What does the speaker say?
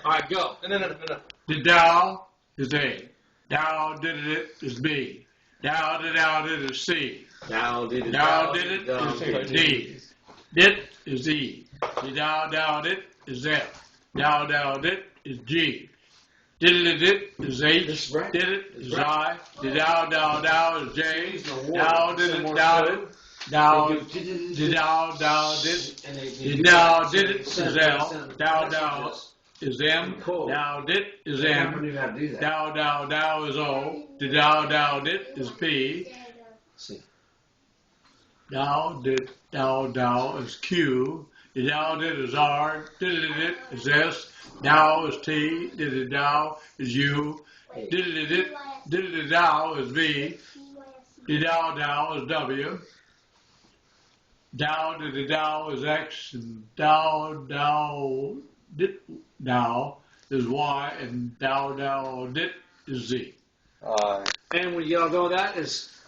All right, go. No. The thou is A. Thou did it is B. Thou did it is C. Thou did it. Thou did it is D. Dit is E. The thou did is F. Thou did is G. Did it is H. Did it is I. The thou is J. Thou did it thou did the thou did it is L. Thou is M. Thou did is M. Thou is O. The thou did is P. Thou is Q. The thou did is R. Did it is S. Thou is T. Did it thou is U. Did it thou is V. The thou is W. Thou did it thou is X. And thou did thou is Y. And thou did is Z. And when you get all done with that, is